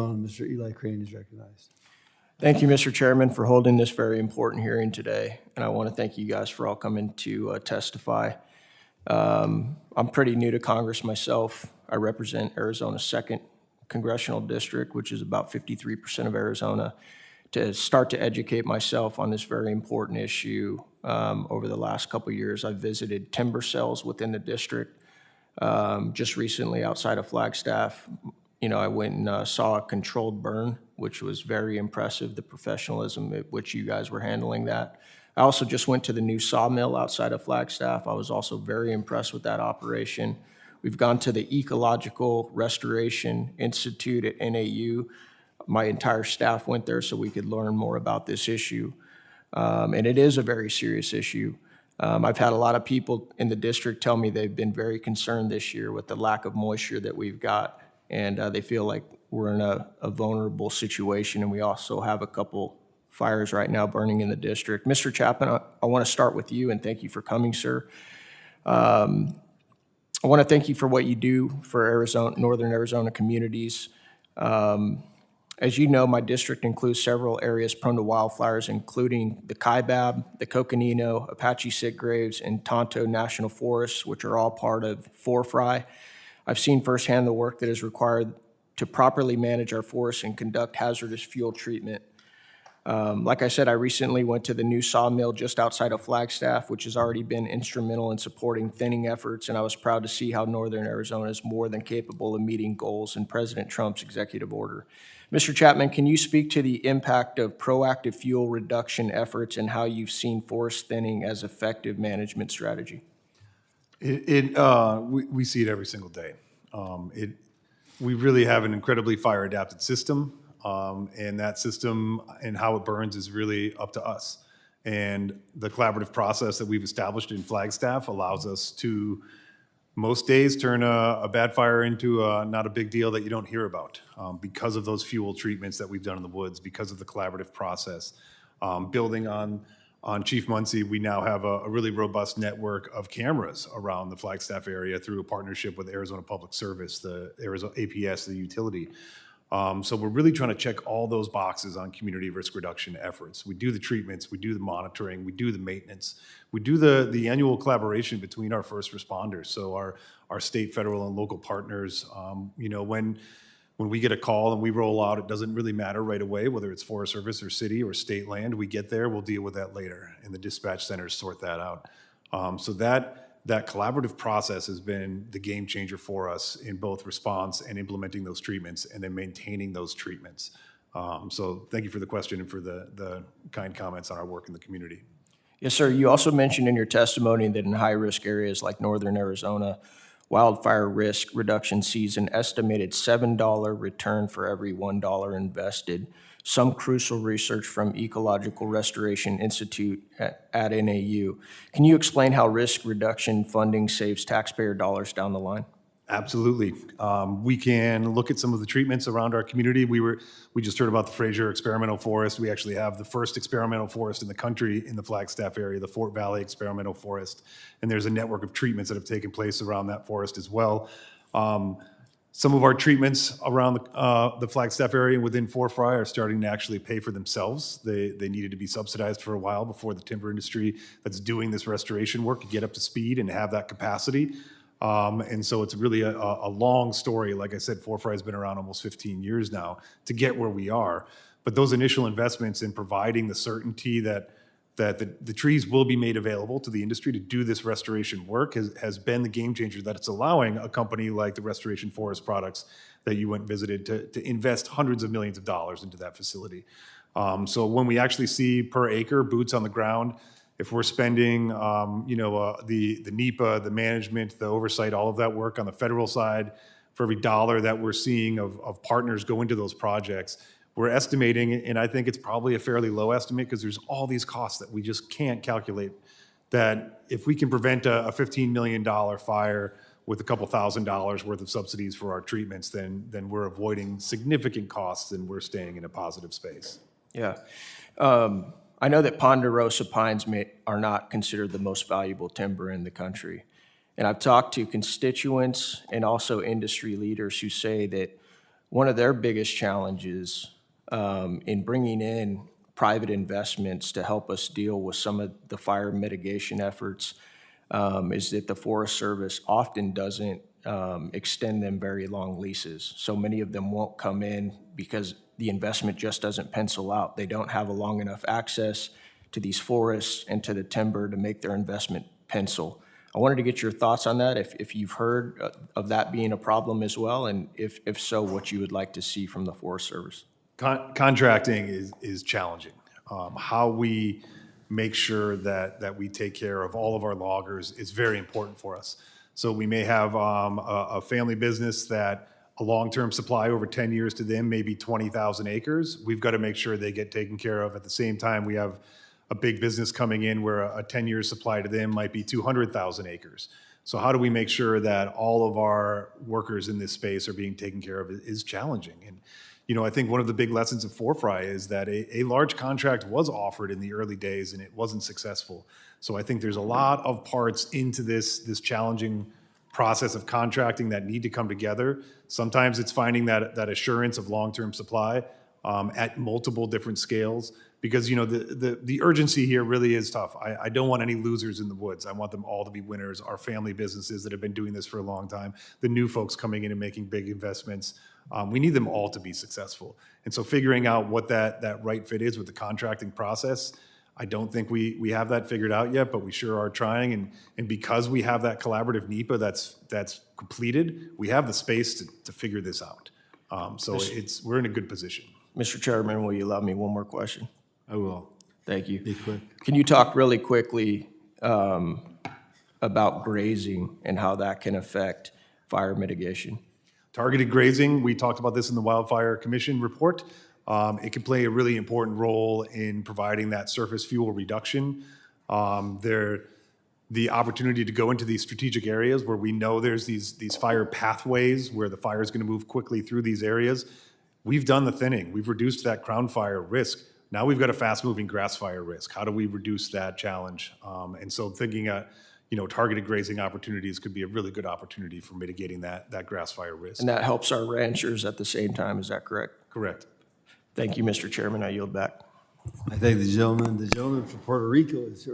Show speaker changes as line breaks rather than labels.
Mr. Eli Crane is recognized.
Thank you, Mr. Chairman, for holding this very important hearing today. And I want to thank you guys for all coming to testify. I'm pretty new to Congress myself. I represent Arizona's 2nd congressional district, which is about 53% of Arizona. To start to educate myself on this very important issue, over the last couple of years, I've visited timber sales within the district. Just recently outside of Flagstaff, I went and saw a controlled burn, which was very impressive, the professionalism at which you guys were handling that. I also just went to the new sawmill outside of Flagstaff. I was also very impressed with that operation. We've gone to the Ecological Restoration Institute at NAU. My entire staff went there so we could learn more about this issue. And it is a very serious issue. I've had a lot of people in the district tell me they've been very concerned this year with the lack of moisture that we've got. And they feel like we're in a vulnerable situation, and we also have a couple fires right now burning in the district. Mr. Chapman, I want to start with you, and thank you for coming, sir. I want to thank you for what you do for Arizona, Northern Arizona communities. As you know, my district includes several areas prone to wildfires, including the Kaibab, the Coconino, Apache Sitgraves, and Tonto National Forests, which are all part of FORFRI. I've seen firsthand the work that is required to properly manage our forests and conduct hazardous fuel treatment. Like I said, I recently went to the new sawmill just outside of Flagstaff, which has already been instrumental in supporting thinning efforts, and I was proud to see how Northern Arizona is more than capable of meeting goals in President Trump's executive order. Mr. Chapman, can you speak to the impact of proactive fuel reduction efforts and how you've seen forest thinning as effective management strategy?
We see it every single day. We really have an incredibly fire-adapted system, and that system and how it burns is really up to us. And the collaborative process that we've established in Flagstaff allows us to, most days, turn a bad fire into not a big deal that you don't hear about because of those fuel treatments that we've done in the woods, because of the collaborative process. Building on Chief Muncie, we now have a really robust network of cameras around the Flagstaff area through a partnership with Arizona Public Service, the Arizona APS, the utility. So we're really trying to check all those boxes on community risk reduction efforts. We do the treatments, we do the monitoring, we do the maintenance, we do the annual collaboration between our first responders. So our state, federal, and local partners, when we get a call and we roll out, it doesn't really matter right away, whether it's Forest Service or city or state land. We get there, we'll deal with that later, and the dispatch centers sort that out. So that collaborative process has been the game changer for us in both response and implementing those treatments and then maintaining those treatments. So thank you for the question and for the kind comments on our work in the community.
Yes, sir. You also mentioned in your testimony that in high-risk areas like Northern Arizona, wildfire risk reduction sees an estimated $7 return for every $1 invested. Some crucial research from Ecological Restoration Institute at NAU. Can you explain how risk reduction funding saves taxpayer dollars down the line?
Absolutely. We can look at some of the treatments around our community. We just heard about the Fraser Experimental Forest. We actually have the first experimental forest in the country in the Flagstaff area, the Fort Valley Experimental Forest. And there's a network of treatments that have taken place around that forest as well. Some of our treatments around the Flagstaff area within FORFRI are starting to actually pay for themselves. They needed to be subsidized for a while before the timber industry that's doing this restoration work could get up to speed and have that capacity. And so it's really a long story. Like I said, FORFRI has been around almost 15 years now to get where we are. But those initial investments in providing the certainty that the trees will be made available to the industry to do this restoration work has been the game changer that it's allowing a company like the Restoration Forest Products that you went and visited to invest hundreds of millions of dollars into that facility. So when we actually see per acre boots on the ground, if we're spending, the NEPA, the management, the oversight, all of that work on the federal side, for every dollar that we're seeing of partners go into those projects, we're estimating, and I think it's probably a fairly low estimate because there's all these costs that we just can't calculate, that if we can prevent a $15 million fire with a couple $1,000s worth of subsidies for our treatments, then we're avoiding significant costs and we're staying in a positive space.
Yeah. I know that ponderosa pines are not considered the most valuable timber in the country. And I've talked to constituents and also industry leaders who say that one of their biggest challenges in bringing in private investments to help us deal with some of the fire mitigation efforts is that the Forest Service often doesn't extend them very long leases. So many of them won't come in because the investment just doesn't pencil out. They don't have a long enough access to these forests and to the timber to make their investment pencil. I wanted to get your thoughts on that, if you've heard of that being a problem as well, and if so, what you would like to see from the Forest Service.
Contracting is challenging. How we make sure that we take care of all of our loggers is very important for us. So we may have a family business that a long-term supply over 10 years to them may be 20,000 acres. We've got to make sure they get taken care of. At the same time, we have a big business coming in where a 10-year supply to them might be 200,000 acres. So how do we make sure that all of our workers in this space are being taken care of is challenging. And, you know, I think one of the big lessons of Forefry is that a large contract was offered in the early days and it wasn't successful. So I think there's a lot of parts into this challenging process of contracting that need to come together. Sometimes it's finding that assurance of long-term supply at multiple different scales. Because, you know, the urgency here really is tough. I don't want any losers in the woods. I want them all to be winners. Our family businesses that have been doing this for a long time, the new folks coming in and making big investments, we need them all to be successful. And so figuring out what that right fit is with the contracting process, I don't think we have that figured out yet, but we sure are trying. And because we have that collaborative NEPA that's completed, we have the space to figure this out. So we're in a good position.
Mr. Chairman, will you allow me one more question?
I will.
Thank you.
Be quick.
Can you talk really quickly about grazing and how that can affect fire mitigation?
Targeted grazing, we talked about this in the Wildfire Commission report. It can play a really important role in providing that surface fuel reduction. The opportunity to go into these strategic areas where we know there's these fire pathways where the fire is going to move quickly through these areas. We've done the thinning. We've reduced that crown fire risk. Now we've got a fast-moving grass fire risk. How do we reduce that challenge? And so thinking, targeted grazing opportunities could be a really good opportunity for mitigating that grass fire risk.
And that helps our ranchers at the same time, is that correct?
Correct.
Thank you, Mr. Chairman. I yield back.
I thank the gentleman. The gentleman from Puerto Rico is